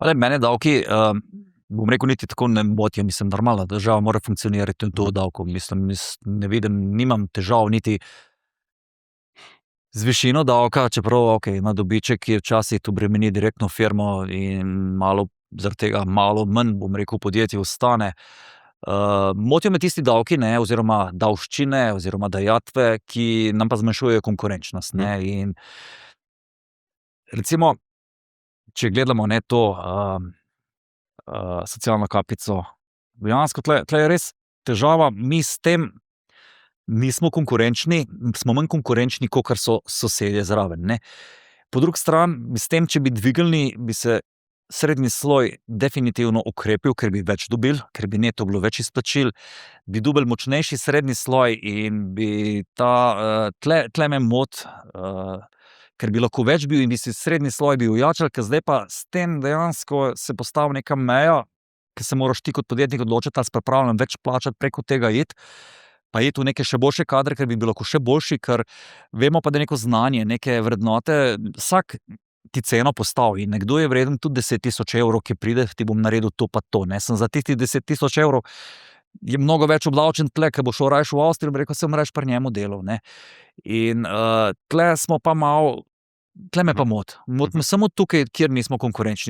Mene davki, bom rekel, niti tako ne motijo. Mislim, normalna država mora funkcionirati do davkov. Mislim, jaz ne vidim, nimam težav niti z višino davka, čeprav, okej, na dobiček, ki včasih to bremeni direktno firmo in malo zaradi tega malo manj, bom rekel, podjetij ostane. Motijo me tisti davki, ne, oziroma davščine oziroma dajatve, ki nam pa zmanjšujejo konkurenčnost, ne, in recimo, če gledamo, ne, to, socialno kapico, dejansko tule je res težava, mi s tem nismo konkurenčni, smo manj konkurenčni, kakor so sosedje zraven, ne. Po drugi strani, s tem, če bi dvignili, bi se srednji sloj definitivno okrepil, ker bi več dobili, ker bi neto bilo več izplačil, bi dobili močnejši srednji sloj in bi ta, tule me moti, ker bi lahko več bil in bi si srednji sloj bi ojačali, ker zdaj pa s tem dejansko se postavi neka meja, ke se moraš ti kot podjetnik odločiti, ali si pripravljen več plačati, preko tega iti, pa iti v neke še boljše kadre, ker bi bil lahko še boljši, ker vemo pa, da neko znanje, neke vrednote, vsak ti ceno postavi in nekdo je vreden tudi 10 000 evrov, ki pride, ti bom naredil to pa to, ne, samo za tistih 10 000 evrov je mnogo več obdavčen tule, ke bo šel rajši v Avstrijo, bom rekel, saj bom rajši pri njemu delal, ne. In, tule smo pa malo, tule me pa moti. Moti me samo tukaj, kjer nismo konkurenčni.